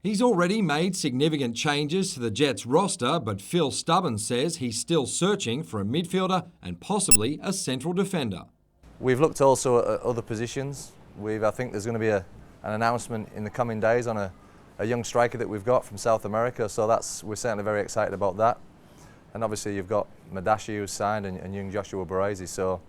He's already made significant changes to the Jets roster, but Phil Stubbins says he's still searching for a midfielder and possibly a central defender. We've looked also at other positions. I think there's going to be an announcement in the coming days on a young striker that we've got from South America, so we're certainly very excited about that. And obviously you've got Madashi who's signed and young Joshua Baresi, so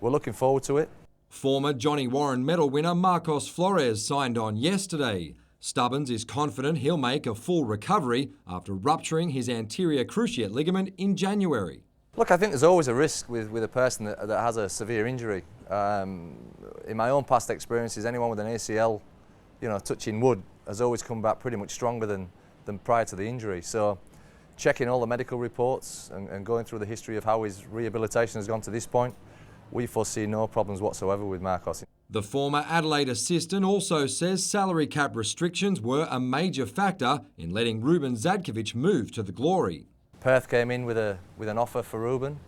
we're looking forward to it. Former Johnny Warren medal winner Marcos Flores signed on yesterday. Stubbins is confident he'll make a full recovery after rupturing his anterior cruciate ligament in January. Look, I think there's always a risk with a person that has a severe injury. In my own past experiences, anyone with an ACL, touching wood, has always come back pretty much stronger than prior to the injury. So checking all the medical reports and going through the history of how his rehabilitation has gone to this point, we foresee no problems whatsoever with Marcos. The former Adelaide assistant also says salary cap restrictions were a major factor in letting Ruben Zadkovic move to the Glory. Perth came in with an offer for Ruben,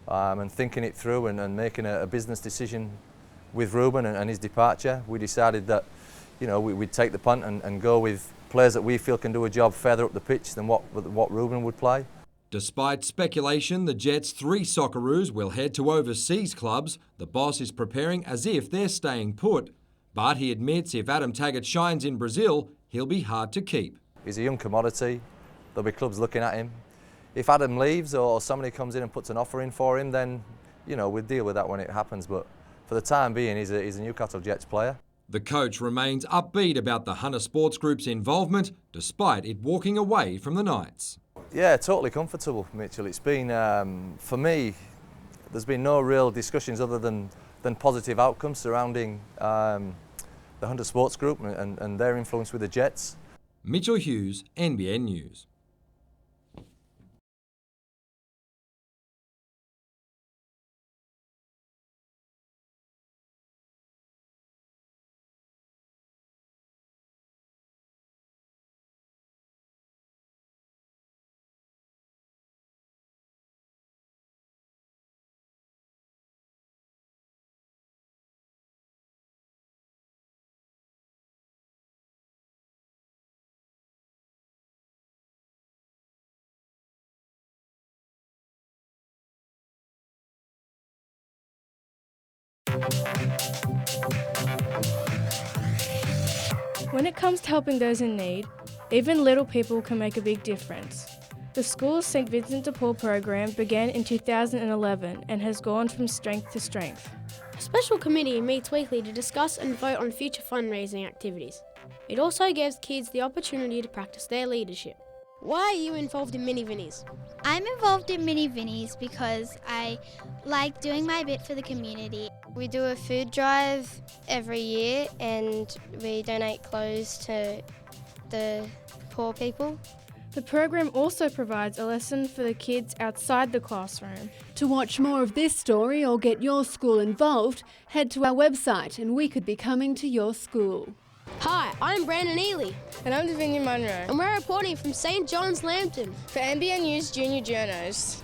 and thinking it through and making a business decision with Ruben and his departure, we decided that we'd take the punt and go with players that we feel can do a job further up the pitch than what Ruben would play. Despite speculation the Jets' 3 Socceroos will head to overseas clubs, the boss is preparing as if they're staying put. But he admits if Adam Taggart shines in Brazil, he'll be hard to keep. He's a young commodity. There'll be clubs looking at him. If Adam leaves or somebody comes in and puts an offer in for him, then we'll deal with that when it happens. But for the time being, he's a Newcastle Jets player. The coach remains upbeat about the Hunter Sports Group's involvement, despite it walking away from the Knights. Yeah, totally comfortable, Mitchell. It's been, for me, there's been no real discussions other than positive outcomes surrounding the Hunter Sports Group and their influence with the Jets. Mitchell Hughes, NBN News. When it comes to helping those in need, even little people can make a big difference. The school's St Vincent de Paul program began in 2011 and has gone from strength to strength. A special committee meets weekly to discuss and vote on future fundraising activities. It also gives kids the opportunity to practice their leadership. Why are you involved in Mini Vinnies? I'm involved in Mini Vinnies because I like doing my bit for the community. We do a food drive every year and we donate clothes to the poor people. The program also provides a lesson for the kids outside the classroom. To watch more of this story or get your school involved, head to our website and we could be coming to your school. Hi, I'm Brandon Ely. And I'm Davinia Munro. And we're reporting from St John's Lambton for NBN News Junior Journos.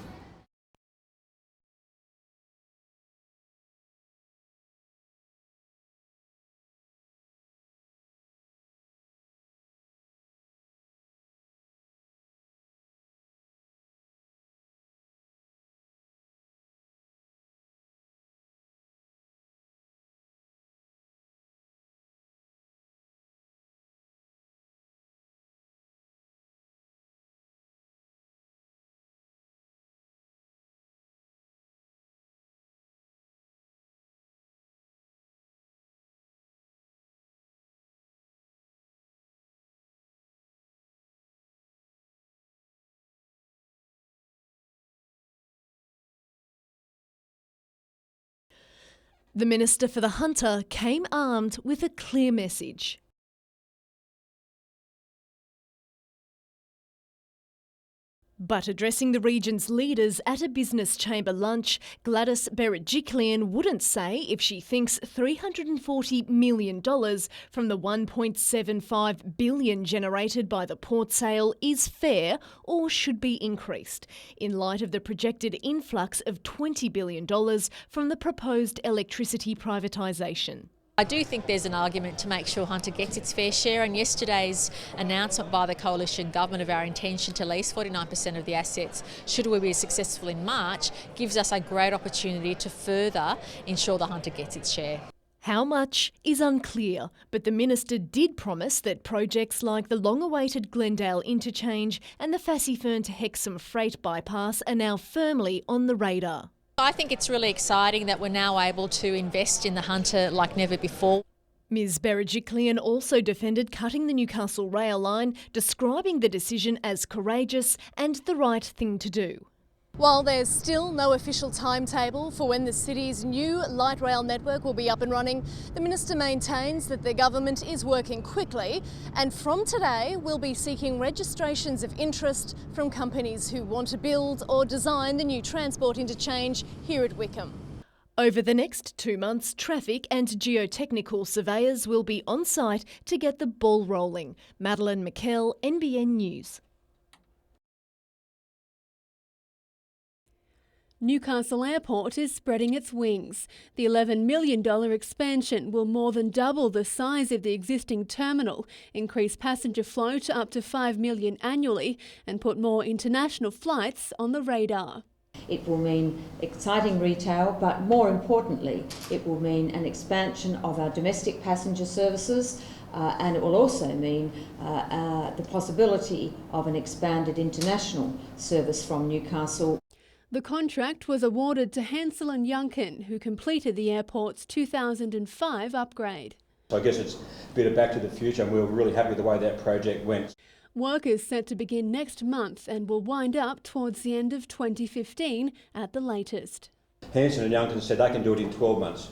The Minister for the Hunter came armed with a clear message. But addressing the region's leaders at a business chamber lunch, Gladys Berejiklian wouldn't say if she thinks $340 million from the $1.75 billion generated by the port sale is fair or should be increased, in light of the projected influx of $20 billion from the proposed electricity privatisation. I do think there's an argument to make sure Hunter gets its fair share, and yesterday's announcement by the coalition government of our intention to lease 49% of the assets should we be successful in March gives us a great opportunity to further ensure the Hunter gets its share. How much is unclear, but the minister did promise that projects like the long-awaited Glendale interchange and the Fassifern to Hexham freight bypass are now firmly on the radar. I think it's really exciting that we're now able to invest in the Hunter like never before. Ms Berejiklian also defended cutting the Newcastle rail line, describing the decision as courageous and the right thing to do. While there's still no official timetable for when the city's new light rail network will be up and running, the minister maintains that the government is working quickly, and from today we'll be seeking registrations of interest from companies who want to build or design the new transport interchange here at Wickham. Over the next 2 months, traffic and geotechnical surveyors will be on site to get the ball rolling. Madeline McKell, NBN News. Newcastle Airport is spreading its wings. The $11 million expansion will more than double the size of the existing terminal, increase passenger flow to up to 5 million annually, and put more international flights on the radar. It will mean exciting retail, but more importantly, it will mean an expansion of our domestic passenger services, and it will also mean the possibility of an expanded international service from Newcastle. The contract was awarded to Hansel & Youngkin, who completed the airport's 2005 upgrade. So I guess it's a bit of back to the future, and we were really happy with the way that project went. Work is set to begin next month and will wind up towards the end of 2015 at the latest. Hansel & Youngkin said they can do it in 12 months.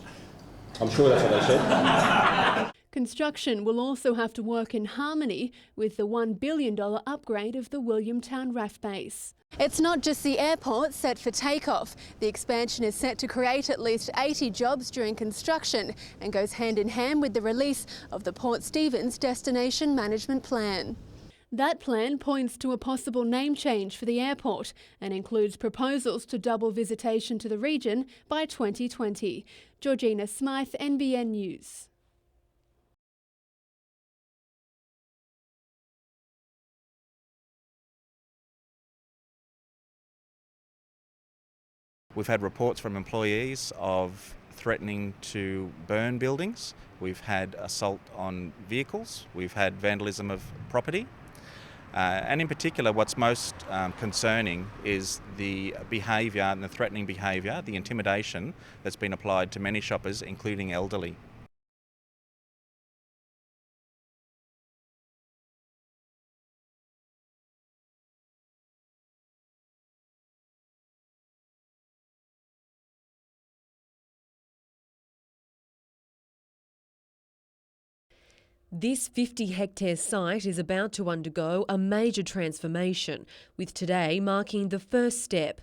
I'm sure that's what they said. Construction will also have to work in harmony with the $1 billion upgrade of the Williamtown RAF base. It's not just the airport set for takeoff. The expansion is set to create at least 80 jobs during construction and goes hand in hand with the release of the Port Stephens Destination Management Plan. That plan points to a possible name change for the airport and includes proposals to double visitation to the region by 2020. Georgina Smythe, NBN News. We've had reports from employees of threatening to burn buildings. We've had assault on vehicles. We've had vandalism of property. And in particular, what's most concerning is the behaviour and the threatening behaviour, the intimidation that's been applied to many shoppers, including elderly. This 50-hectare site is about to undergo a major transformation, with today marking the first step.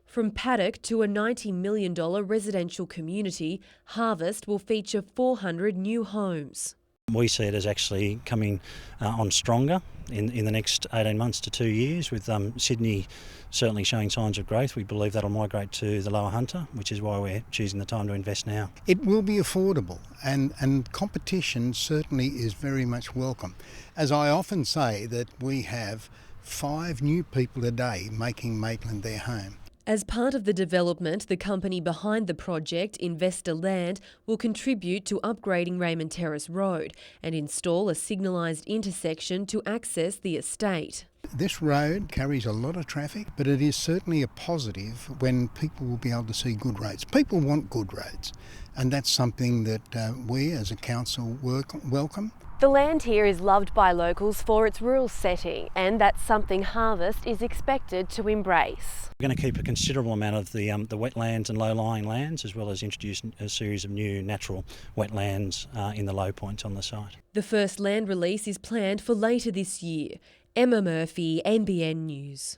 From paddock to a $90 million residential community, Harvest will feature 400 new homes. We see it as actually coming on stronger in the next 18 months to 2 years, with Sydney certainly showing signs of growth. We believe that'll migrate to the Lower Hunter, which is why we're choosing the time to invest now. It will be affordable, and competition certainly is very much welcome. As I often say, that we have 5 new people a day making Maitland their home. As part of the development, the company behind the project, Investor Land, will contribute to upgrading Raymond Terrace Road and install a signalised intersection to access the estate. This road carries a lot of traffic, but it is certainly a positive when people will be able to see good roads. People want good roads, and that's something that we as a council welcome. The land here is loved by locals for its rural setting, and that's something Harvest is expected to embrace. We're going to keep a considerable amount of the wetlands and low-lying lands, as well as introduce a series of new natural wetlands in the low points on the site. The first land release is planned for later this year. Emma Murphy, NBN News.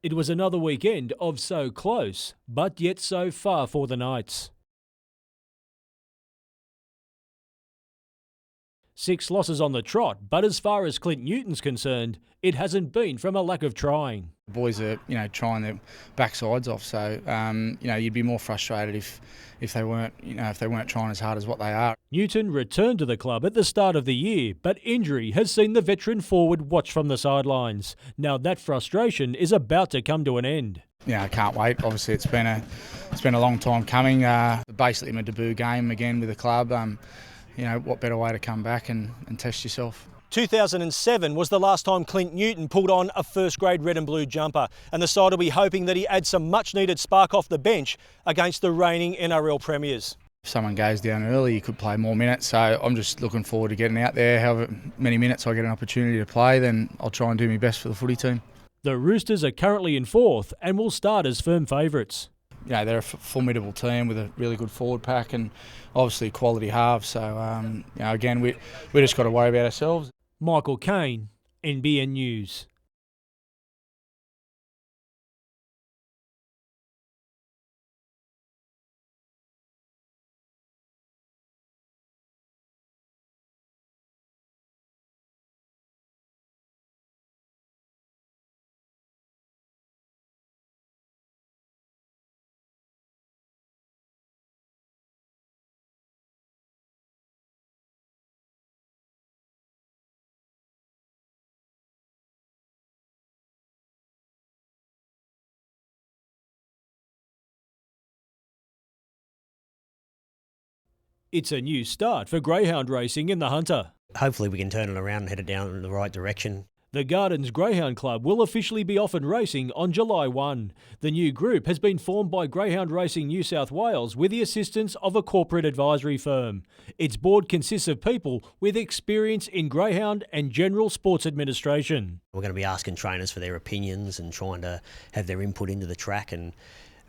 It was another weekend of so close, but yet so far for the Knights. 6 losses on the trot, but as far as Clint Newton's concerned, it hasn't been from a lack of trying. The boys are, trying their backsides off. So, you'd be more frustrated if they weren't, if they weren't trying as hard as what they are. Newton returned to the club at the start of the year, but injury has seen the veteran forward watch from the sidelines. Now that frustration is about to come to an end. I can't wait. Obviously, it's been a long time coming. Basically, my debut game again with the club. What better way to come back and test yourself? 2007 was the last time Clint Newton pulled on a first-grade red and blue jumper, and the side will be hoping that he adds some much-needed spark off the bench against the reigning NRL premiers. If someone goes down early, you could play more minutes, so I'm just looking forward to getting out there. However many minutes I get an opportunity to play, then I'll try and do my best for the footy team. The Roosters are currently in 4th and will start as firm favourites. They're a formidable team with a really good forward pack and obviously a quality half. So, again, we just got to worry about ourselves. Michael Kane, NBN News. It's a new start for greyhound racing in the Hunter. Hopefully we can turn it around and head it down in the right direction. The Gardens Greyhound Club will officially be off and racing on July 1. The new group has been formed by Greyhound Racing New South Wales with the assistance of a corporate advisory firm. Its board consists of people with experience in greyhound and general sports administration. We're going to be asking trainers for their opinions and trying to have their input into the track, and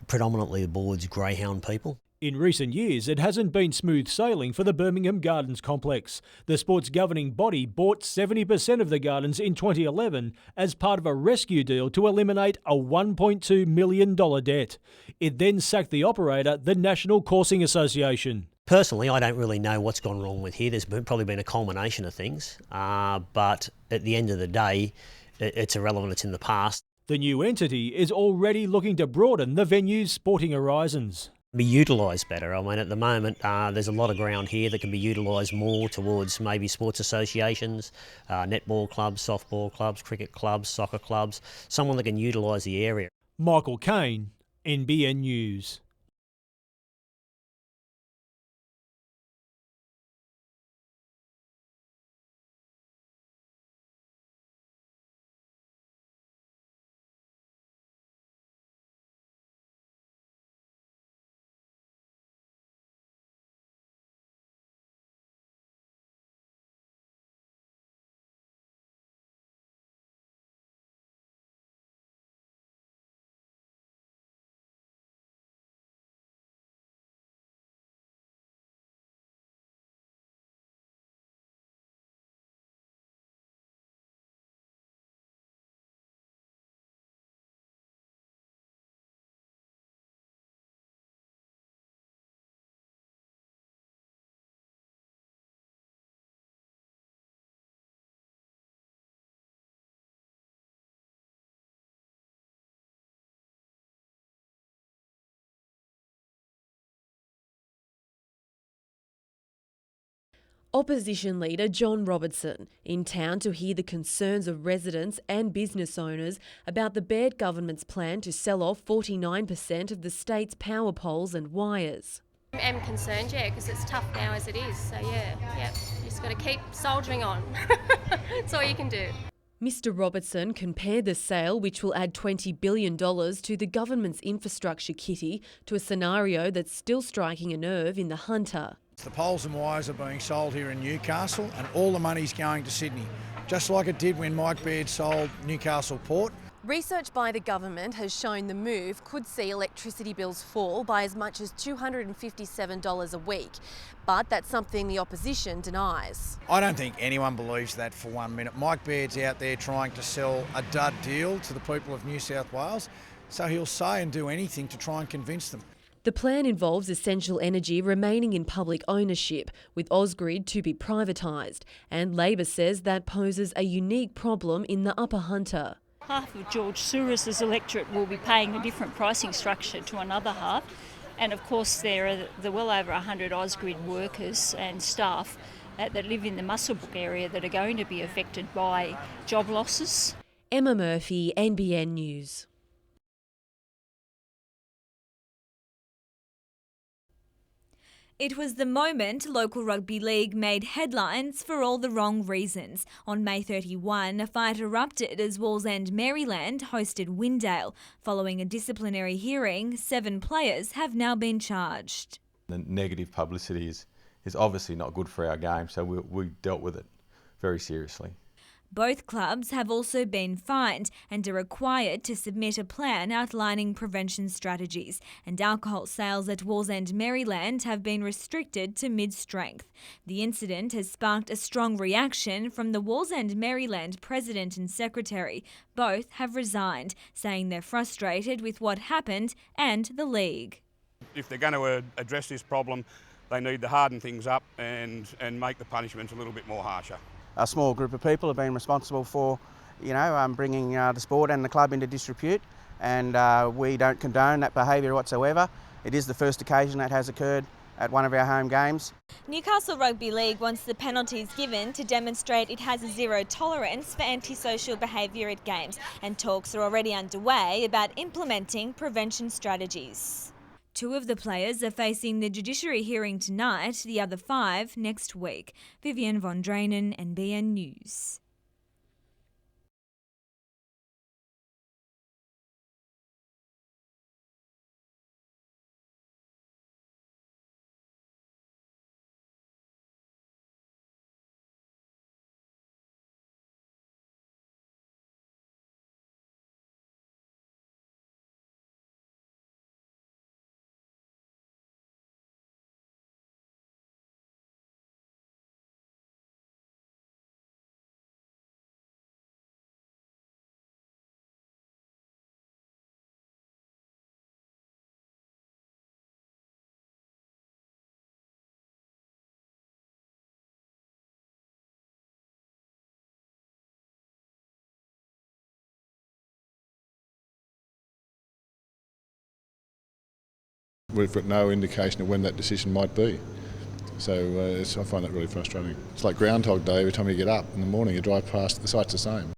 predominantly the board's greyhound people. In recent years, it hasn't been smooth sailing for the Birmingham Gardens complex. The sport's governing body bought 70% of the Gardens in 2011 as part of a rescue deal to eliminate a $1.2 million debt. It then sacked the operator, the National Coursing Association. Personally, I don't really know what's gone wrong with here. There's probably been a culmination of things, but at the end of the day, it's irrelevant. It's in the past. The new entity is already looking to broaden the venue's sporting horizons. Be utilised better. I mean, at the moment, there's a lot of ground here that can be utilised more towards maybe sports associations, netball clubs, softball clubs, cricket clubs, soccer clubs, someone that can utilise the area. Michael Kane, NBN News. Opposition leader John Robertson in town to hear the concerns of residents and business owners about the Baird government's plan to sell off 49% of the state's power poles and wires. I'm concerned, because it's tough now as it is. So you just got to keep soldiering on. That's all you can do. Mr Robertson compared the sale, which will add $20 billion to the government's infrastructure kitty, to a scenario that's still striking a nerve in the Hunter. The poles and wires are being sold here in Newcastle and all the money's going to Sydney, just like it did when Mike Baird sold Newcastle Port. Research by the government has shown the move could see electricity bills fall by as much as $257 a week, but that's something the opposition denies. I don't think anyone believes that for 1 minute. Mike Baird's out there trying to sell a dud deal to the people of New South Wales, so he'll say and do anything to try and convince them. The plan involves essential energy remaining in public ownership, with Ausgrid to be privatised, and Labor says that poses a unique problem in the Upper Hunter. Half of George Soros' electorate will be paying a different pricing structure to another half. And of course there are the well over 100 Ausgrid workers and staff that live in the Muswellbrook area that are going to be affected by job losses. Emma Murphy, NBN News. It was the moment local rugby league made headlines for all the wrong reasons. On May 31, a fight erupted as Wallsend Maryland hosted Windale. Following a disciplinary hearing, 7 players have now been charged. The negative publicity is obviously not good for our game, so we dealt with it very seriously. Both clubs have also been fined and are required to submit a plan outlining prevention strategies, and alcohol sales at Wallsend Maryland have been restricted to mid-strength. The incident has sparked a strong reaction from the Wallsend Maryland President and Secretary. Both have resigned, saying they're frustrated with what happened and the league. If they're going to address this problem, they need to harden things up and make the punishments a little bit more harsher. A small group of people have been responsible for, bringing the sport and the club into disrepute, and we don't condone that behaviour whatsoever. It is the first occasion that has occurred at one of our home games. Newcastle Rugby League wants the penalties given to demonstrate it has a zero tolerance for antisocial behaviour at games, and talks are already underway about implementing prevention strategies. 2 of the players are facing the judiciary hearing tonight, the other 5 next week. Vivian von Drainen, NBN News. We've got no indication of when that decision might be. So I find that really frustrating. It's like Groundhog Day. Every time you get up in the morning, you drive past, the site's the same.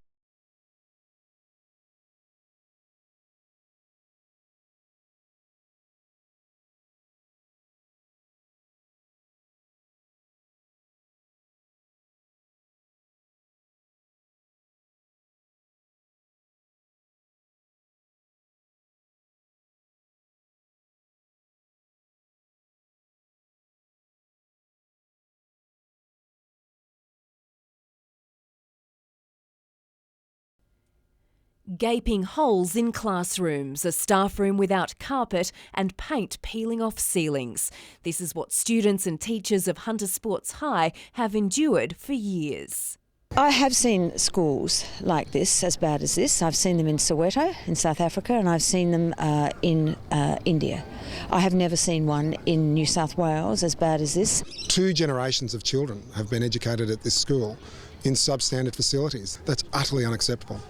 Gaping holes in classrooms, a staff room without carpet and paint peeling off ceilings. This is what students and teachers of Hunter Sports High have endured for years. I have seen schools like this, as bad as this. I've seen them in Soweto in South Africa, and I've seen them in India. I have never seen one in New South Wales as bad as this. 2 generations of children have been educated at this school in substandard facilities. That's utterly unacceptable.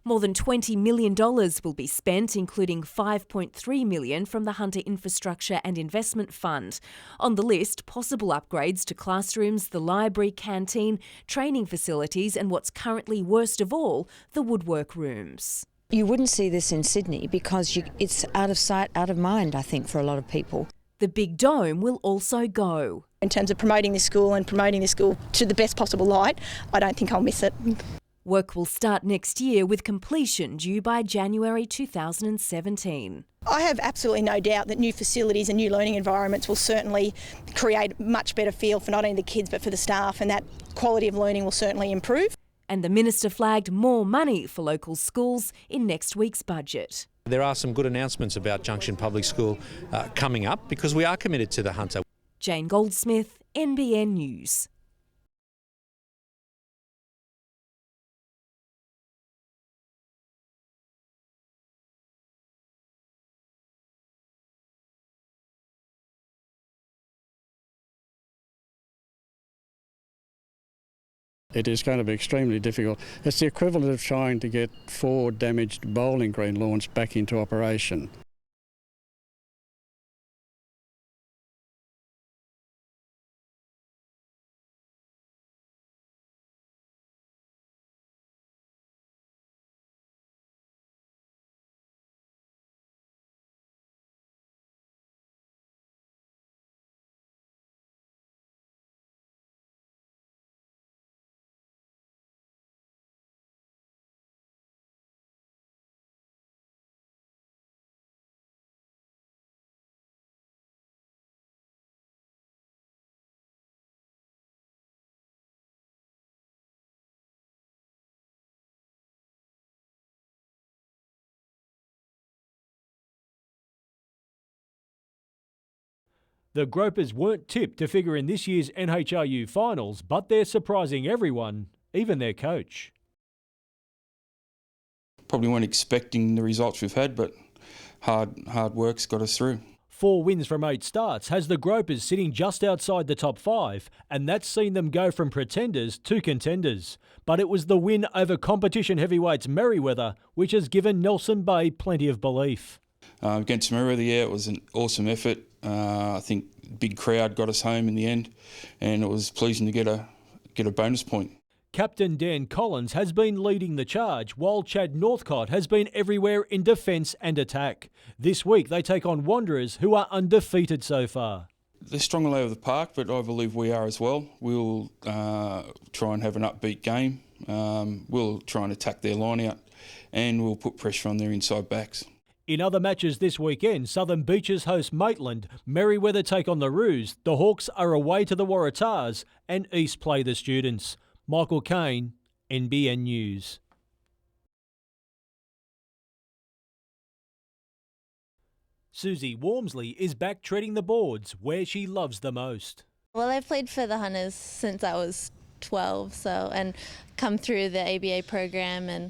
More than $20 million will be spent, including $5.3 million from the Hunter Infrastructure and Investment Fund. On the list, possible upgrades to classrooms, the library, canteen, training facilities and what's currently worst of all, the woodwork rooms. You wouldn't see this in Sydney because it's out of sight, out of mind, I think, for a lot of people. The big dome will also go. In terms of promoting this school and promoting this school to the best possible light, I don't think I'll miss it. Work will start next year with completion due by January 2017. I have absolutely no doubt that new facilities and new learning environments will certainly create a much better feel for not only the kids but for the staff, and that quality of learning will certainly improve. And the minister flagged more money for local schools in next week's budget. There are some good announcements about Junction Public School coming up because we are committed to the Hunter. Jane Goldsmith, NBN News. It is going to be extremely difficult. It's the equivalent of trying to get 4 damaged bowling green lawns back into operation. The Gropers weren't tipped to figure in this year's NHRU finals, but they're surprising everyone, even their coach. Probably weren't expecting the results we've had, but hard work's got us through. 4 wins from 8 starts has the Gropers sitting just outside the top 5, and that's seen them go from pretenders to contenders. But it was the win over competition heavyweights Merriweather which has given Nelson Bay plenty of belief. Against Merriweather, it was an awesome effort. I think big crowd got us home in the end, and it was pleasing to get a bonus point. Captain Dan Collins has been leading the charge, while Chad Northcott has been everywhere in defence and attack. This week they take on Wanderers, who are undefeated so far. They're strong all over the park, but I believe we are as well. We'll try and have an upbeat game. We'll try and attack their line out, and we'll put pressure on their inside backs. In other matches this weekend, Southern Beaches host Maitland, Merriweather take on the Roos, the Hawks are away to the Waratahs, and East play the Students. Michael Kane, NBN News. Susie Wormsley is back treading the boards where she loves the most. Well, I've played for the Hunters since I was 12, and come through the ABA program, and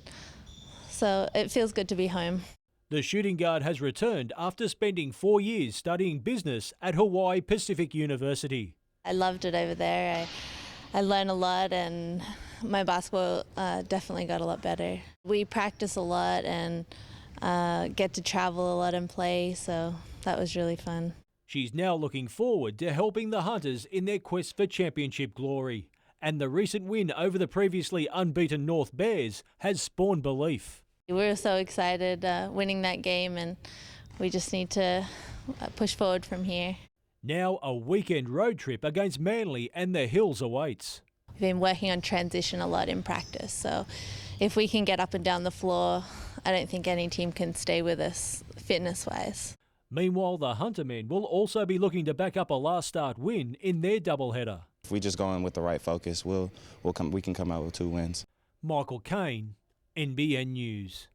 so it feels good to be home. The shooting guard has returned after spending 4 years studying business at Hawaii Pacific University. I loved it over there. I learned a lot, and my basketball definitely got a lot better. We practice a lot and get to travel a lot and play, so that was really fun. She's now looking forward to helping the Hunters in their quest for championship glory. And the recent win over the previously unbeaten North Bears has spawned belief. We were so excited winning that game, and we just need to push forward from here. Now a weekend road trip against Manly and the Hills awaits. We've been working on transition a lot in practice, so if we can get up and down the floor, I don't think any team can stay with us fitness-wise. Meanwhile, the Hunter men will also be looking to back up a last start win in their doubleheader. If we just go in with the right focus, we can come out with 2 wins. Michael Kane, NBN News.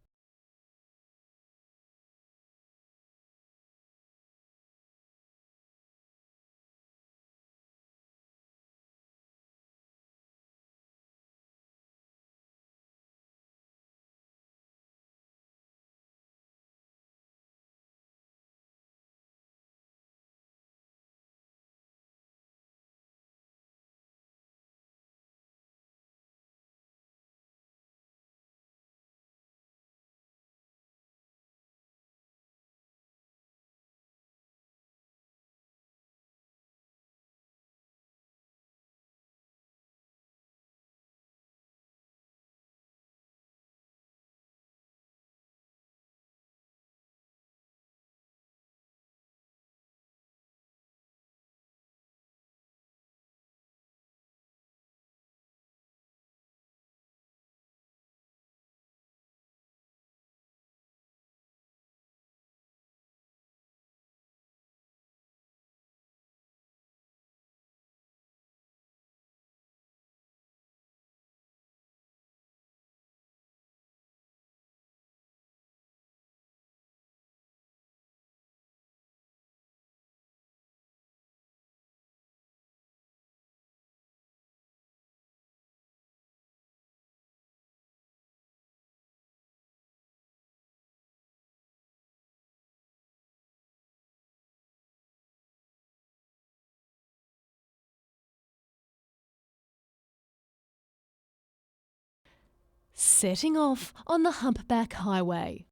setting off on the Humpback Highway.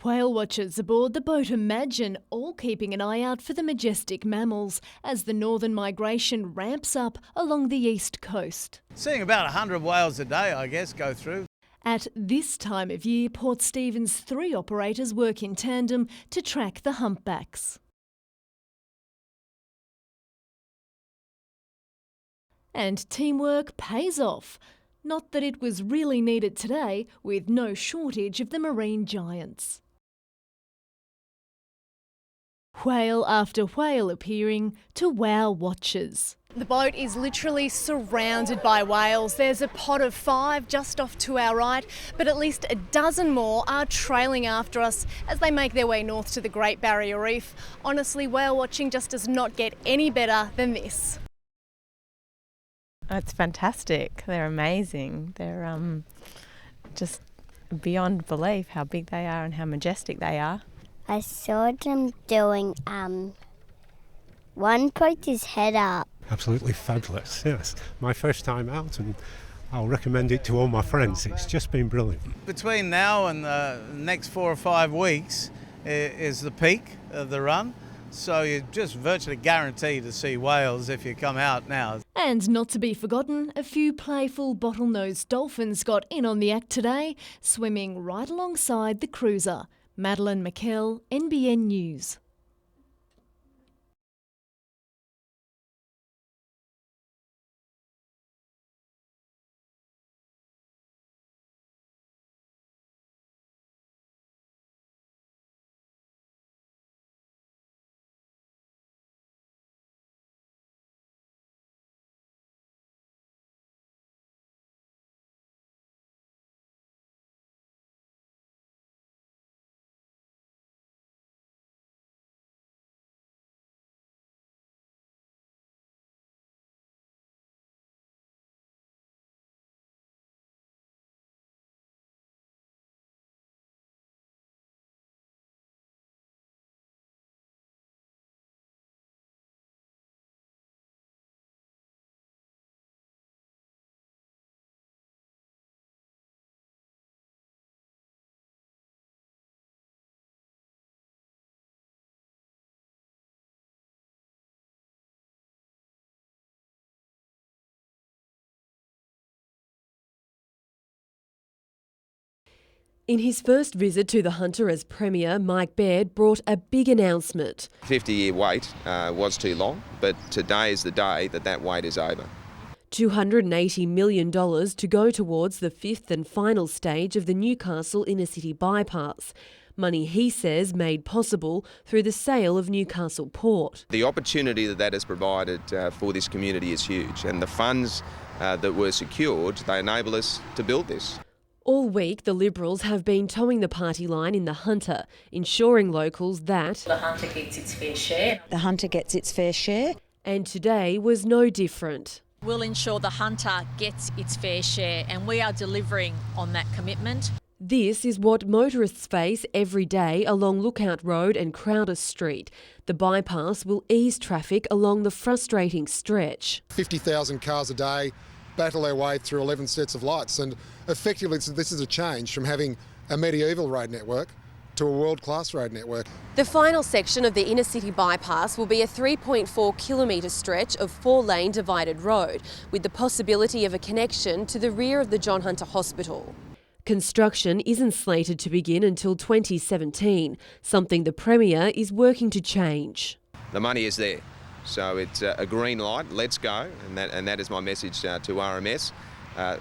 Whale watchers aboard the boat Imagine all keeping an eye out for the majestic mammals as the northern migration ramps up along the east coast. Seeing about 100 whales a day, I guess, go through. At this time of year, Port Stephens' 3 operators work in tandem to track the humpbacks. And teamwork pays off. Not that it was really needed today, with no shortage of the marine giants. Whale after whale appearing to wow watchers. The boat is literally surrounded by whales. There's a pod of 5 just off to our right, but at least a dozen more are trailing after us as they make their way north to the Great Barrier Reef. Honestly, whale watching just does not get any better than this. It's fantastic. They're amazing. They're just beyond belief how big they are and how majestic they are. I saw them doing, one put his head up. Absolutely fabulous, yes. My first time out, and I'll recommend it to all my friends. It's just been brilliant. Between now and the next 4 or 5 weeks is the peak of the run. So you're just virtually guaranteed to see whales if you come out now. And not to be forgotten, a few playful bottlenose dolphins got in on the act today, swimming right alongside the cruiser. Madeline McKell, NBN News. In his first visit to the Hunter as Premier, Mike Baird brought a big announcement. 50-year wait was too long, but today is the day that wait is over. $280 million to go towards the 5th and final stage of the Newcastle inner city bypass. Money he says made possible through the sale of Newcastle Port. The opportunity that has provided for this community is huge, and the funds that were secured, they enable us to build this. All week, the Liberals have been towing the party line in the Hunter, ensuring locals that the Hunter gets its fair share. The Hunter gets its fair share. And today was no different. We'll ensure the Hunter gets its fair share, and we are delivering on that commitment. This is what motorists face every day along Lookout Road and Crowder Street. The bypass will ease traffic along the frustrating stretch. 50,000 cars a day battle their way through 11 sets of lights, and effectively this is a change from having a medieval road network to a world-class road network. The final section of the inner city bypass will be a 3.4 kilometre stretch of 4-lane divided road, with the possibility of a connection to the rear of the John Hunter Hospital. Construction isn't slated to begin until 2017, something the Premier is working to change. The money is there. So it's a green light, let's go, and that is my message to RMS.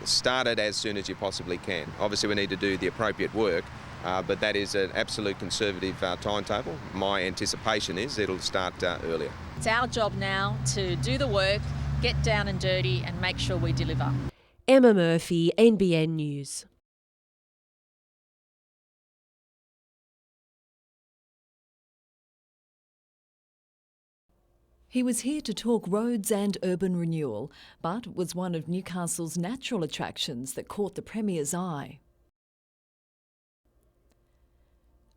Start it as soon as you possibly can. Obviously we need to do the appropriate work, but that is an absolute conservative timetable. My anticipation is it'll start earlier. It's our job now to do the work, get down and dirty and make sure we deliver. Emma Murphy, NBN News. He was here to talk roads and urban renewal, but was one of Newcastle's natural attractions that caught the Premier's eye.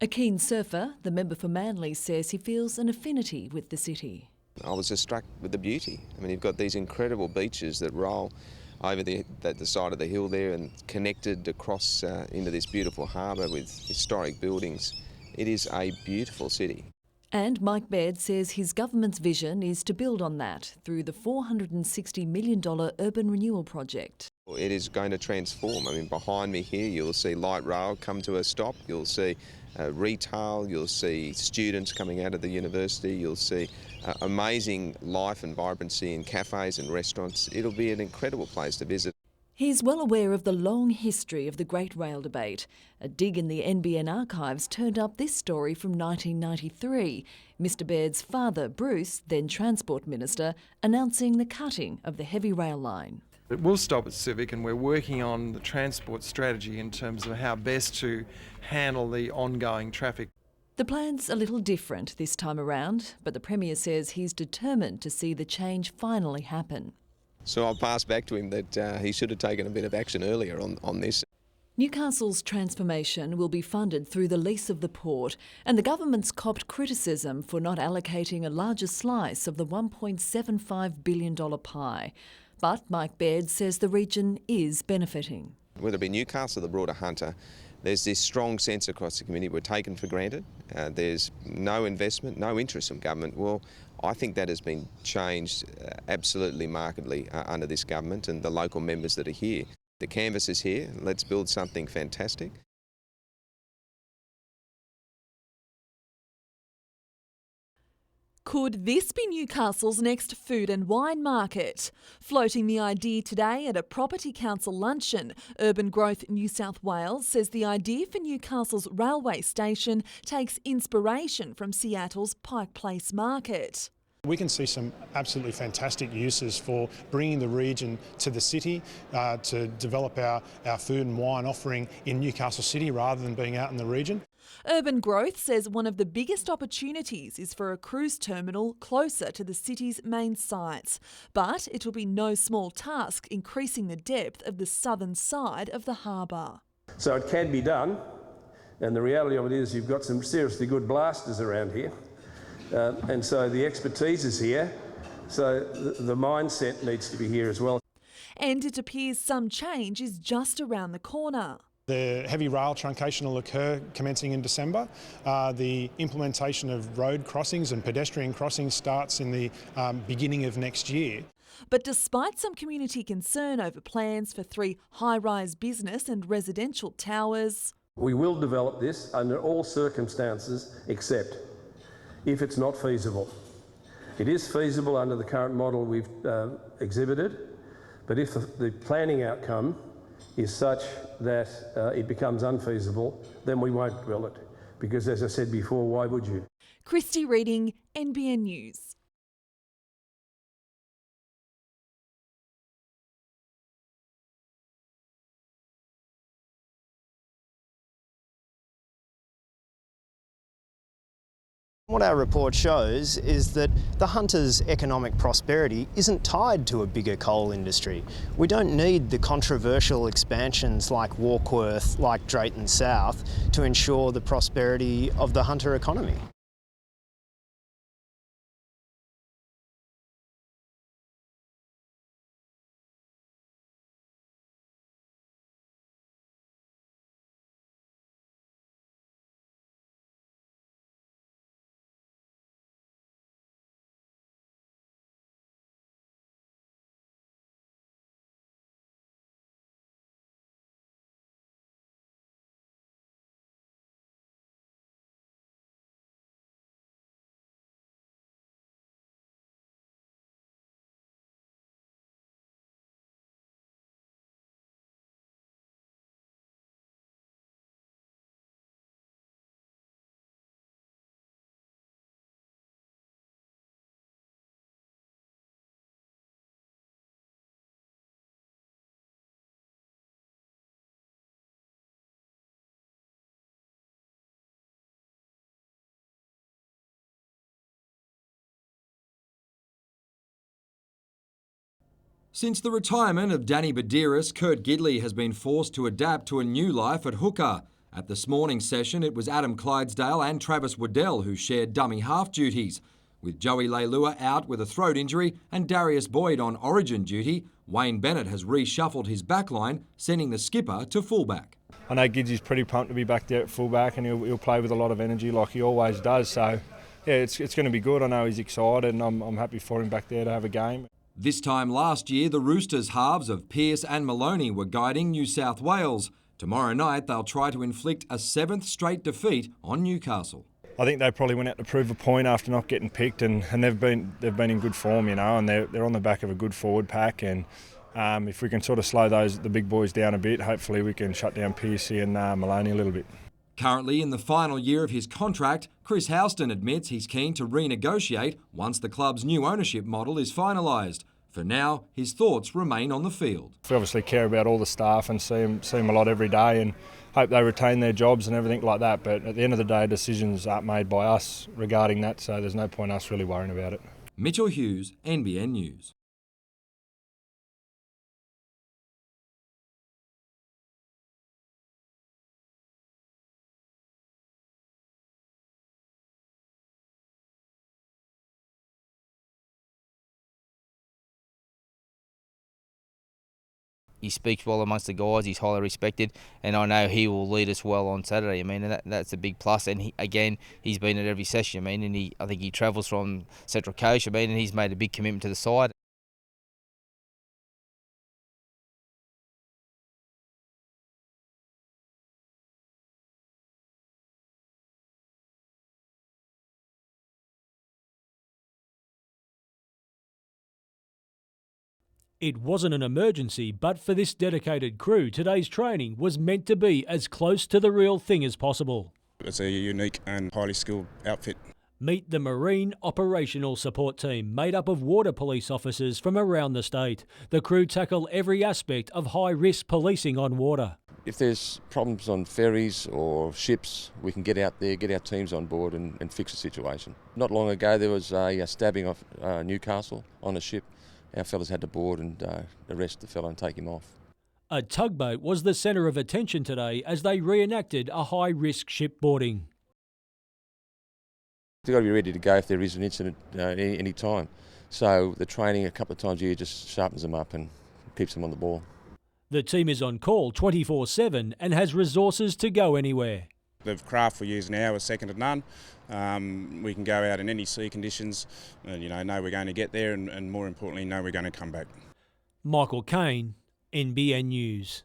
A keen surfer, the member for Manly says he feels an affinity with the city. I was just struck with the beauty. I mean, you've got these incredible beaches that roll over the side of the hill there and connected across into this beautiful harbour with historic buildings. It is a beautiful city. And Mike Baird says his government's vision is to build on that through the $460 million urban renewal project. It is going to transform. I mean, behind me here you'll see light rail come to a stop, you'll see retail, you'll see students coming out of the university, you'll see amazing life and vibrancy in cafes and restaurants. It'll be an incredible place to visit. He's well aware of the long history of the Great Rail debate. A dig in the NBN archives turned up this story from 1993. Mr Baird's father, Bruce, then Transport Minister, announcing the cutting of the heavy rail line. It will stop at Civic, and we're working on the transport strategy in terms of how best to handle the ongoing traffic. The plan's a little different this time around, but the Premier says he's determined to see the change finally happen. So I'll pass back to him that he should have taken a bit of action earlier on this. Newcastle's transformation will be funded through the lease of the port, and the government's copped criticism for not allocating a larger slice of the $1.75 billion pie. But Mike Baird says the region is benefiting. Whether it be Newcastle or the broader Hunter, there's this strong sense across the community we're taken for granted. There's no investment, no interest from government. Well, I think that has been changed absolutely markedly under this government and the local members that are here. The canvas is here. Let's build something fantastic. Could this be Newcastle's next food and wine market? Floating the idea today at a Property Council luncheon, Urban Growth New South Wales says the idea for Newcastle's railway station takes inspiration from Seattle's Pike Place market. We can see some absolutely fantastic uses for bringing the region to the city to develop our food and wine offering in Newcastle City rather than being out in the region. Urban Growth says one of the biggest opportunities is for a cruise terminal closer to the city's main sites. But it will be no small task increasing the depth of the southern side of the harbour. So it can be done, and the reality of it is you've got some seriously good blasters around here. And so the expertise is here, so the mindset needs to be here as well. And it appears some change is just around the corner. The heavy rail truncation will occur commencing in December. The implementation of road crossings and pedestrian crossings starts in the beginning of next year. But despite some community concern over plans for 3 high-rise business and residential towers, we will develop this under all circumstances except if it's not feasible. It is feasible under the current model we've exhibited, but if the planning outcome is such that it becomes unfeasible, then we won't build it. Because as I said before, why would you? Christy Reading, NBN News. What our report shows is that the Hunter's economic prosperity isn't tied to a bigger coal industry. We don't need the controversial expansions like Warkworth, like Drayton South, to ensure the prosperity of the Hunter economy. Since the retirement of Danny Badiris, Kurt Gidley has been forced to adapt to a new life at hooker. At this morning's session, it was Adam Clydesdale and Travis Waddell who shared dummy half duties, With Joey Leilua out with a throat injury and Darius Boyd on origin duty, Wayne Bennett has reshuffled his backline, sending the skipper to fullback. I know Gidsy's pretty pumped to be back there at fullback, and he'll play with a lot of energy like he always does. So, yeah, it's going to be good. I know he's excited, and I'm happy for him back there to have a game. This time last year, the Roosters halves of Pearce and Maloney were guiding New South Wales. Tomorrow night, they'll try to inflict a 7th straight defeat on Newcastle. I think they probably went out to prove a point after not getting picked, and they've been in good form, and they're on the back of a good forward pack. And if we can sort of slow the big boys down a bit, hopefully we can shut down Pearcey and Maloney a little bit. Currently in the final year of his contract, Chris Houston admits he's keen to renegotiate once the club's new ownership model is finalised. For now, his thoughts remain on the field. We obviously care about all the staff and see them a lot every day, and hope they retain their jobs and everything like that. But at the end of the day, decisions aren't made by us regarding that, so there's no point us really worrying about it. Mitchell Hughes, NBN News. He speaks well amongst the guys, he's highly respected, and I know he will lead us well on Saturday. I mean, and that's a big plus. And he's been at every session. I mean, and I think he travels from Central Coast. I mean, and he's made a big commitment to the side. It wasn't an emergency, but for this dedicated crew, today's training was meant to be as close to the real thing as possible. It's a unique and highly skilled outfit. Meet the Marine Operational Support Team, made up of water police officers from around the state. The crew tackle every aspect of high-risk policing on water. If there's problems on ferries or ships, we can get out there, get our teams on board and fix the situation. Not long ago there was a stabbing of Newcastle on a ship. Our fellas had to board and arrest the fellow and take him off. A tugboat was the centre of attention today as they reenacted a high-risk shipboarding. They've got to be ready to go if there is an incident any time. So the training a couple of times a year just sharpens them up and keeps them on the ball. The team is on call 24/7 and has resources to go anywhere. The craft we use now is second to none. We can go out in any sea conditions and know we're going to get there and more importantly know we're going to come back. Michael Kane, NBN News.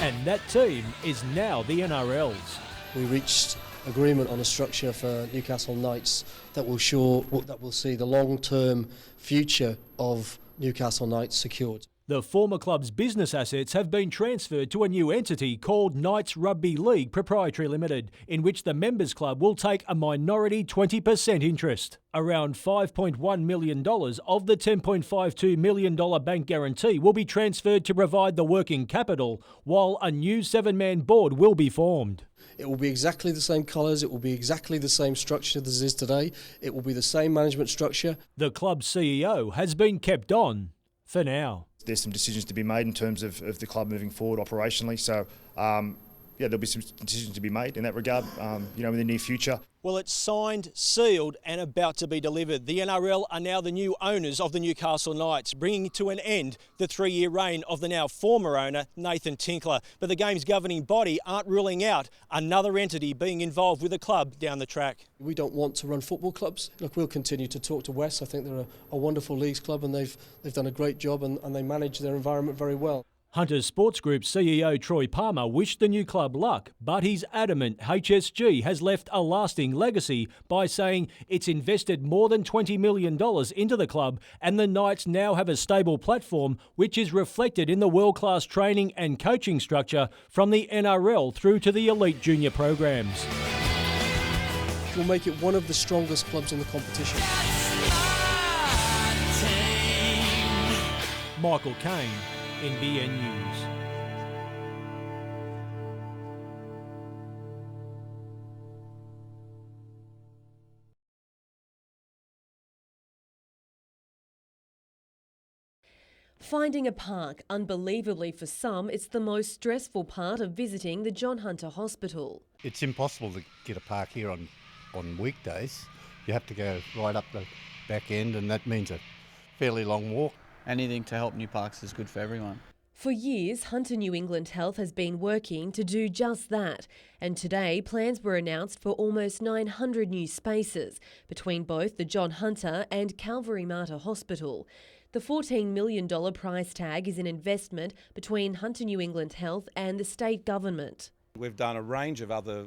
And that team is now the NRL's. We reached agreement on a structure for Newcastle Knights that will see the long-term future of Newcastle Knights secured. The former club's business assets have been transferred to a new entity called Knights Rugby League Proprietary Limited, in which the members club will take a minority 20% interest. Around $5.1 million of the $10.52 million bank guarantee will be transferred to provide the working capital, while a new 7-man board will be formed. It will be exactly the same colours, it will be exactly the same structure as it is today, it will be the same management structure. The club's CEO has been kept on for now. There's some decisions to be made in terms of the club moving forward operationally. So, there'll be some decisions to be made in that regard, in the near future. Well, it's signed, sealed and about to be delivered. The NRL are now the new owners of the Newcastle Knights, bringing to an end the 3-year reign of the now former owner, Nathan Tinkler. But the game's governing body aren't ruling out another entity being involved with the club down the track. We don't want to run football clubs. Look, we'll continue to talk to West. I think they're a wonderful leagues club and they've done a great job and they manage their environment very well. Hunters Sports Group CEO Troy Palmer wished the new club luck, but he's adamant HSG has left a lasting legacy by saying it's invested more than $20 million into the club and the Knights now have a stable platform which is reflected in the world-class training and coaching structure from the NRL through to the elite junior programs. We'll make it one of the strongest clubs in the competition. Michael Kane, NBN News. Finding a park, unbelievably for some, it's the most stressful part of visiting the John Hunter Hospital. It's impossible to get a park here on weekdays. You have to go right up the back end and that means a fairly long walk. Anything to help new parks is good for everyone. For years, Hunter New England Health has been working to do just that, and today plans were announced for almost 900 new spaces between both the John Hunter and Calvary Mater Hospital. The $14 million price tag is an investment between Hunter New England Health and the state government. We've done a range of other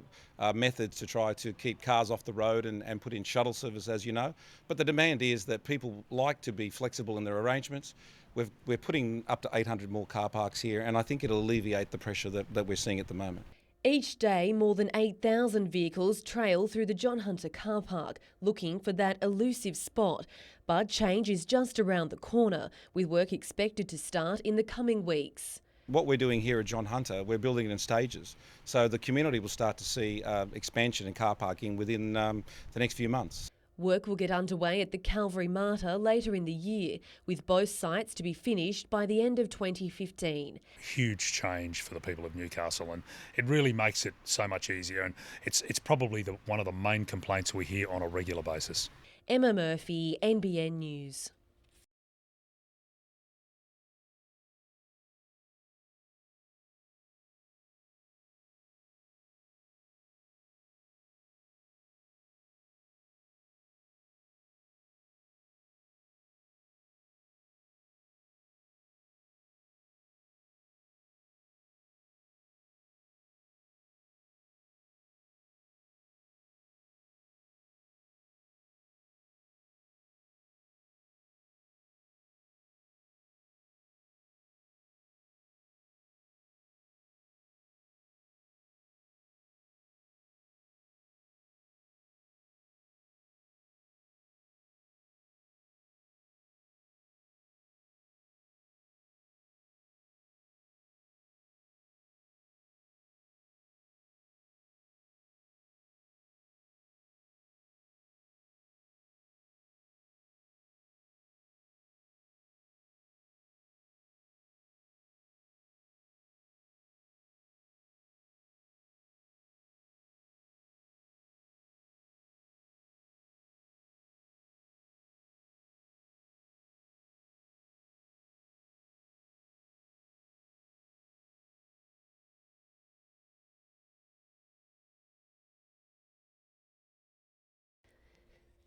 methods to try to keep cars off the road and put in shuttle service, as you know. But the demand is that people like to be flexible in their arrangements. We're putting up to 800 more car parks here, and I think it'll alleviate the pressure that we're seeing at the moment. Each day, more than 8,000 vehicles trail through the John Hunter car park, looking for that elusive spot. But change is just around the corner, with work expected to start in the coming weeks. What we're doing here at John Hunter, we're building it in stages. So the community will start to see expansion in car parking within the next few months. Work will get underway at the Calvary Mater later in the year, with both sites to be finished by the end of 2015. Huge change for the people of Newcastle, and it really makes it so much easier, and it's probably one of the main complaints we hear on a regular basis. Emma Murphy, NBN News.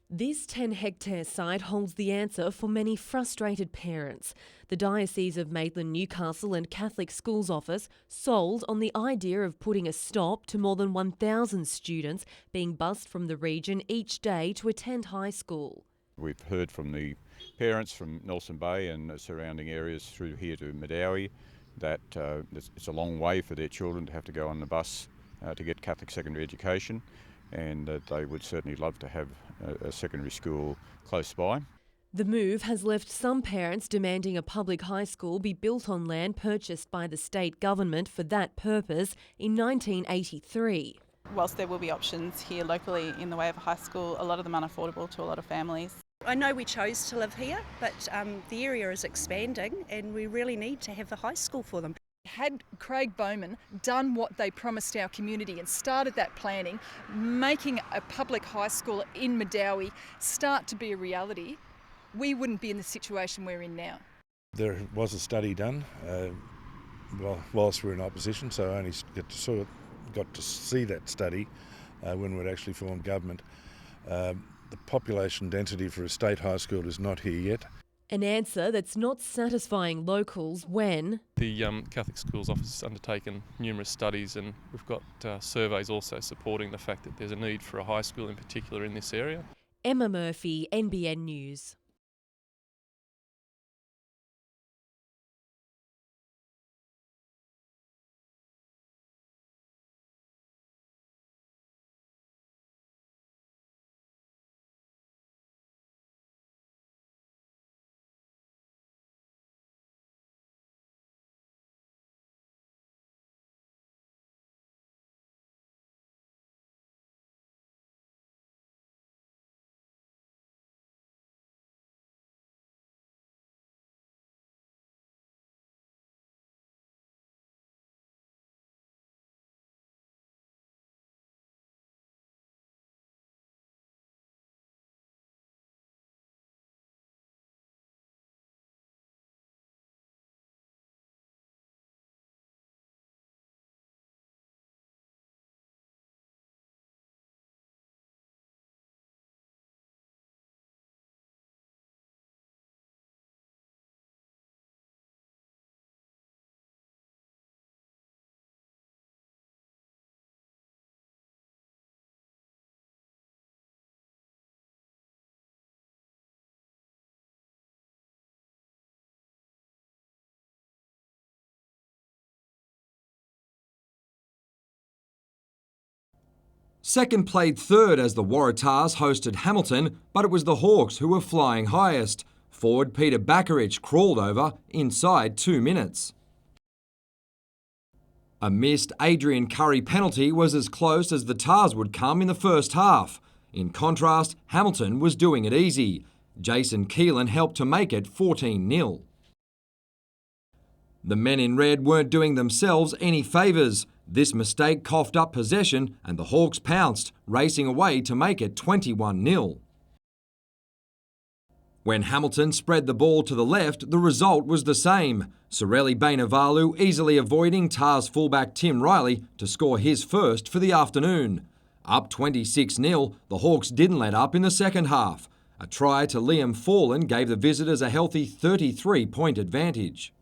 This 10-hectare site holds the answer for many frustrated parents. The Diocese of Maitland Newcastle and Catholic Schools Office sold on the idea of putting a stop to more than 1,000 students being bused from the region each day to attend high school. We've heard from the parents from Nelson Bay and surrounding areas through here to Medowie that it's a long way for their children to have to go on the bus to get Catholic secondary education, and that they would certainly love to have a secondary school close by. The move has left some parents demanding a public high school be built on land purchased by the state government for that purpose in 1983. Whilst there will be options here locally in the way of a high school, a lot of them unaffordable to a lot of families. I know we chose to live here, but the area is expanding and we really need to have a high school for them. Had Craig Bowman done what they promised our community and started that planning, making a public high school in Medowie start to be a reality, we wouldn't be in the situation we're in now. There was a study done whilst we were in opposition, so I only got to see that study when we'd actually formed government. The population density for a state high school is not here yet. An answer that's not satisfying locals when the Catholic Schools Office has undertaken numerous studies, and we've got surveys also supporting the fact that there's a need for a high school in particular in this area. Emma Murphy, NBN News. Second played third as the Waratahs hosted Hamilton, but it was the Hawks who were flying highest. Forward Peter Bakarich crawled over inside 2 minutes. A missed Adrian Curry penalty was as close as the Tars would come in the first half. In contrast, Hamilton was doing it easy. Jason Keelan helped to make it 14-0. The men in red weren't doing themselves any favours. This mistake coughed up possession and the Hawks pounced, racing away to make it 21-0. When Hamilton spread the ball to the left, the result was the same. Sorelli Bainavalu easily avoiding Tars fullback Tim Riley to score his first for the afternoon. Up 26-0, the Hawks didn't let up in the second half. A try to Liam Fallen gave the visitors a healthy 33-point advantage.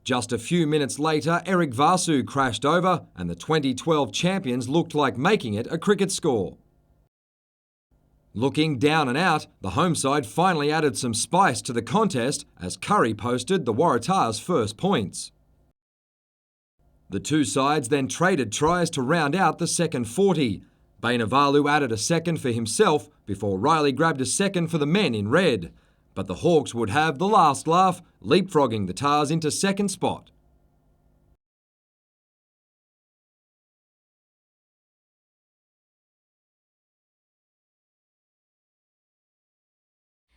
Just a few minutes later, Eric Vasu crashed over and the 2012 champions looked like making it a cricket score. Looking down and out, the home side finally added some spice to the contest as Curry posted the Waratahs' first points. The two sides then traded tries to round out the second 40. Bainavalu added a second for himself before Riley grabbed a second for the men in red. But the Hawks would have the last laugh, leapfrogging the Tars into second spot.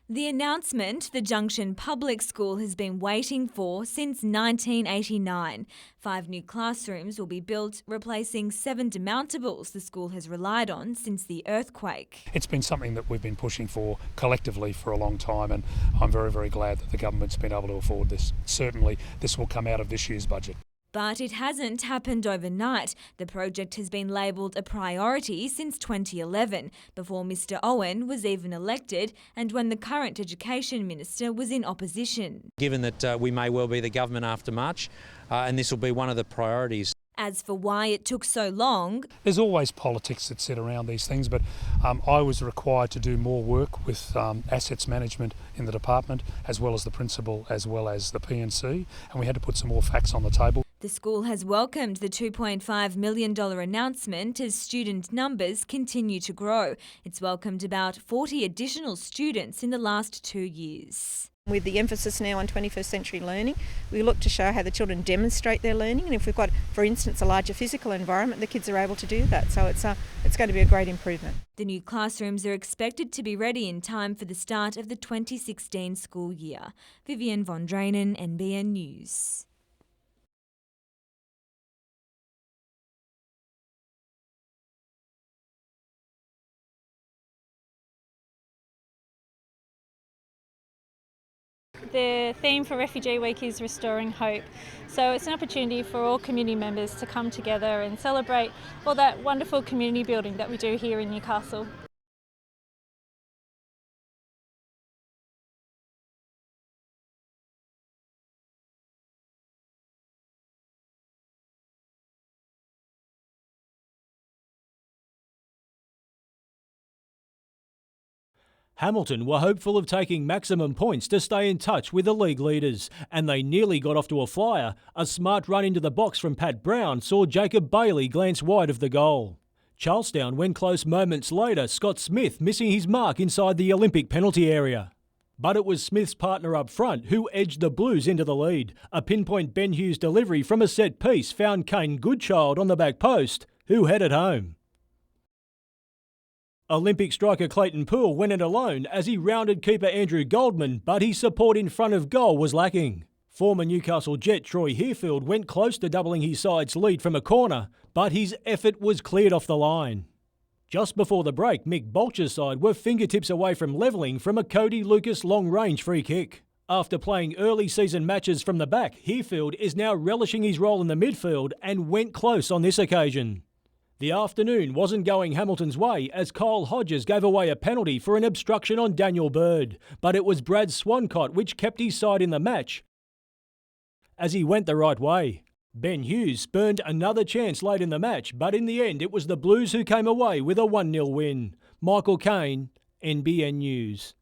The announcement the Junction Public School has been waiting for since 1989. 5 new classrooms will be built, replacing 7 demountables the school has relied on since the earthquake. It's been something that we've been pushing for collectively for a long time, and I'm very, very glad that the government's been able to afford this. Certainly, this will come out of this year's budget. But it hasn't happened overnight. The project has been labelled a priority since 2011, before Mr Owen was even elected and when the current Education Minister was in opposition. Given that we may well be the government after March, and this will be one of the priorities. As for why it took so long... There's always politics that sit around these things, but I was required to do more work with assets management in the department, as well as the principal, as well as the PNC, and we had to put some more facts on the table. The school has welcomed the $2.5 million announcement as student numbers continue to grow. It's welcomed about 40 additional students in the last 2 years. With the emphasis now on 21st century learning, we look to show how the children demonstrate their learning, and if we've got, for instance, a larger physical environment, the kids are able to do that. So it's going to be a great improvement. The new classrooms are expected to be ready in time for the start of the 2016 school year. Vivian von Drainen, NBN News. The theme for Refugee Week is Restoring Hope. So it's an opportunity for all community members to come together and celebrate all that wonderful community building that we do here in Newcastle. Hamilton were hopeful of taking maximum points to stay in touch with the league leaders, and they nearly got off to a flyer. A smart run into the box from Pat Brown saw Jacob Bailey glance wide of the goal. Charlestown went close moments later, Scott Smith missing his mark inside the Olympic penalty area. But it was Smith's partner up front who edged the Blues into the lead. A pinpoint Ben Hughes delivery from a set piece found Kane Goodchild on the back post, who headed home. Olympic striker Clayton Poole went it alone as he rounded keeper Andrew Goldman, but his support in front of goal was lacking. Former Newcastle Jet Troy Hearfield went close to doubling his side's lead from a corner, but his effort was cleared off the line. Just before the break, Mick Bolcher's side were fingertips away from levelling from a Cody Lucas long-range free kick. After playing early season matches from the back, Hearfield is now relishing his role in the midfield and went close on this occasion. The afternoon wasn't going Hamilton's way as Kyle Hodges gave away a penalty for an obstruction on Daniel Bird, but it was Brad Swancott which kept his side in the match as he went the right way. Ben Hughes spurned another chance late in the match, but in the end it was the Blues who came away with a 1-0 win. Michael Kane, NBN News.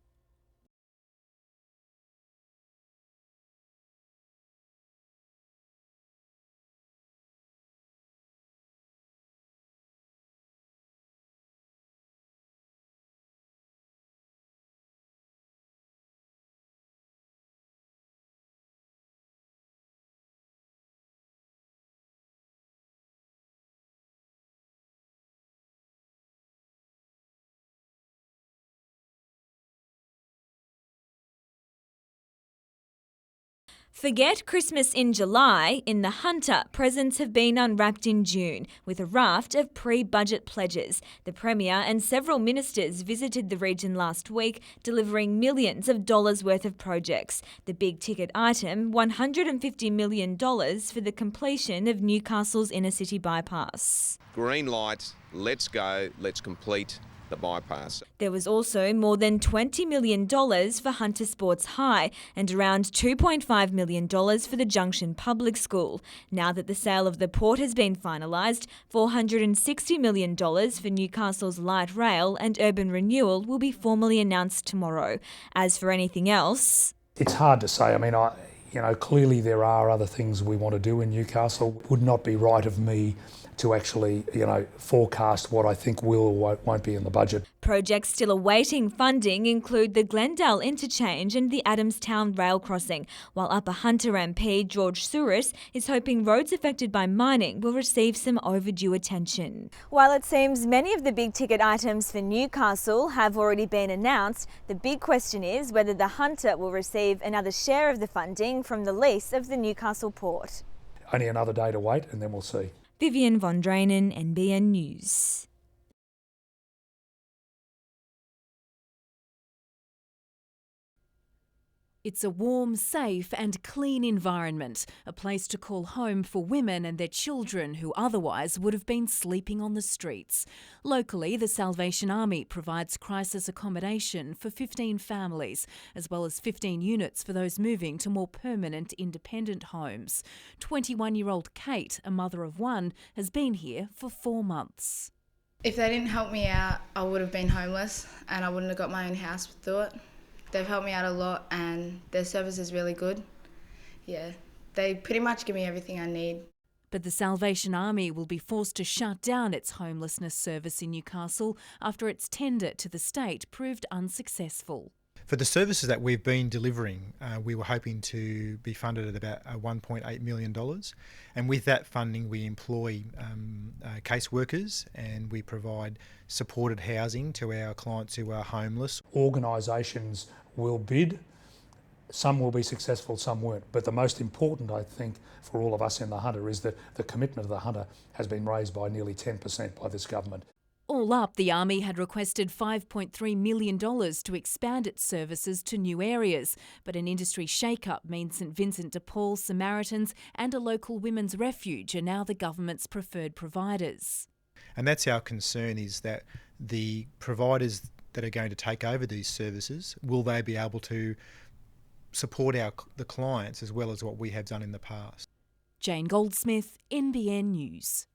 Forget Christmas in July. In the Hunter, presents have been unwrapped in June with a raft of pre-budget pledges. The Premier and several ministers visited the region last week, delivering millions of dollars worth of projects. The big ticket item, $150 million for the completion of Newcastle's inner city bypass. Green light, let's go, let's complete the bypass. There was also more than $20 million for Hunter Sports High and around $2.5 million for the Junction Public School. Now that the sale of the port has been finalised, $460 million for Newcastle's light rail and urban renewal will be formally announced tomorrow. As for anything else, it's hard to say. I mean, clearly there are other things we want to do in Newcastle. It would not be right of me to actually, forecast what I think will or won't be in the budget. Projects still awaiting funding include the Glendale Interchange and the Adamstown Rail Crossing, while Upper Hunter MP George Souris is hoping roads affected by mining will receive some overdue attention. While it seems many of the big-ticket items for Newcastle have already been announced, the big question is whether the Hunter will receive another share of the funding from the lease of the Newcastle port. Only another day to wait and then we'll see. Vivian von Drainen, NBN News. It's a warm, safe and clean environment, a place to call home for women and their children who otherwise would have been sleeping on the streets. Locally, the Salvation Army provides crisis accommodation for 15 families, as well as 15 units for those moving to more permanent independent homes. 21-year-old Kate, a mother of one, has been here for 4 months. If they didn't help me out, I would have been homeless and I wouldn't have got my own house through it. They've helped me out a lot and their service is really good. Yeah, they pretty much give me everything I need. But the Salvation Army will be forced to shut down its homelessness service in Newcastle after its tender to the state proved unsuccessful. For the services that we've been delivering, we were hoping to be funded at about $1.8 million. And with that funding, we employ caseworkers and we provide supported housing to our clients who are homeless. Organisations will bid. Some will be successful, some won't. But the most important, I think, for all of us in the Hunter is that the commitment of the Hunter has been raised by nearly 10% by this government. All up, the Army had requested $5.3 million to expand its services to new areas, but an industry shake-up means St Vincent de Paul, Samaritans and a local women's refuge are now the government's preferred providers. And that's our concern, is that the providers that are going to take over these services, will they be able to support the clients as well as what we have done in the past? Jane Goldsmith, NBN News.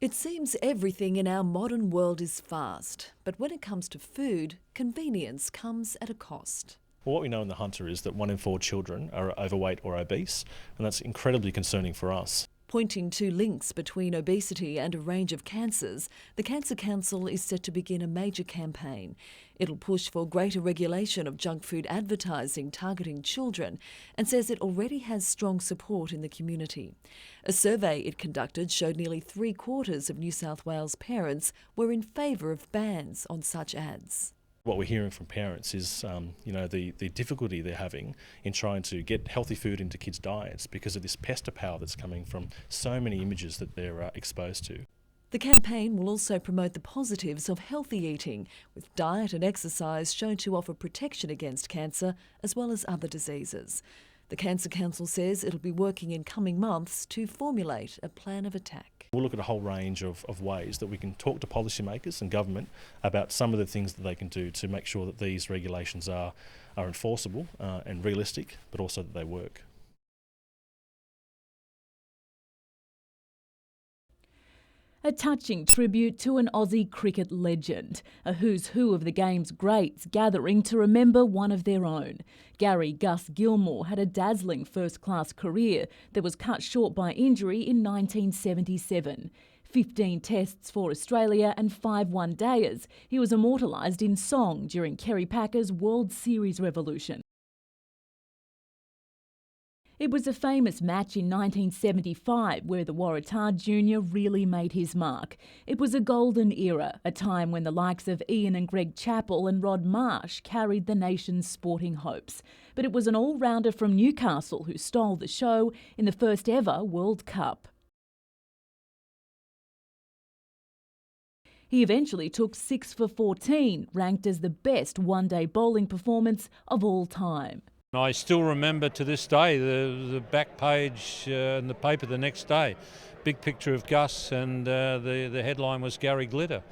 It seems everything in our modern world is fast, but when it comes to food, convenience comes at a cost. Well, what we know in the Hunter is that 1 in 4 children are overweight or obese, and that's incredibly concerning for us. Pointing to links between obesity and a range of cancers, the Cancer Council is set to begin a major campaign. It'll push for greater regulation of junk food advertising targeting children and says it already has strong support in the community. A survey it conducted showed nearly 3/4 of New South Wales parents were in favour of bans on such ads. What we're hearing from parents is, the difficulty they're having in trying to get healthy food into kids' diets because of this pester power that's coming from so many images that they're exposed to. The campaign will also promote the positives of healthy eating, with diet and exercise shown to offer protection against cancer as well as other diseases. The Cancer Council says it'll be working in coming months to formulate a plan of attack. We'll look at a whole range of ways that we can talk to policymakers and government about some of the things that they can do to make sure that these regulations are enforceable and realistic, but also that they work. A touching tribute to an Aussie cricket legend, a who's who of the game's greats gathering to remember one of their own. Gary Gus Gilmore had a dazzling first-class career that was cut short by injury in 1977. 15 tests for Australia and 5 one-dayers. He was immortalised in song during Kerry Packer's World Series revolution. It was a famous match in 1975 where the Waratah Junior really made his mark. It was a golden era, a time when the likes of Ian and Greg Chappell and Rod Marsh carried the nation's sporting hopes. But it was an all-rounder from Newcastle who stole the show in the first ever World Cup. He eventually took 6 for 14, ranked as the best one-day bowling performance of all time. I still remember to this day the back page in the paper the next day. Big picture of Gus, and the headline was Gary Glitter.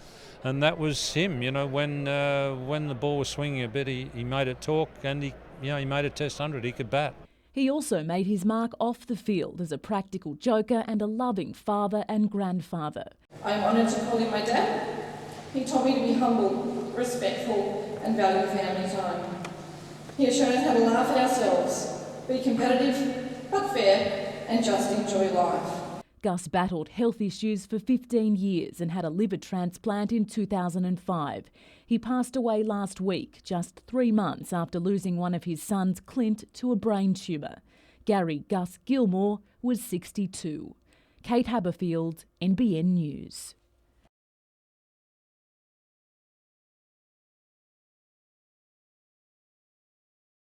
And that was him, when the ball was swinging a bit, he made it talk, and he made a test 100, he could bat. He also made his mark off the field as a practical joker and a loving father and grandfather. I'm honoured to call him my dad. He taught me to be humble, respectful and value family time. He has shown us how to laugh at ourselves be competitive but fair, and just enjoy life. Gus battled health issues for 15 years and had a liver transplant in 2005. He passed away last week, just 3 months after losing one of his sons, Clint, to a brain tumour. Gary Gus Gilmore was 62. Kate Haberfield, NBN News.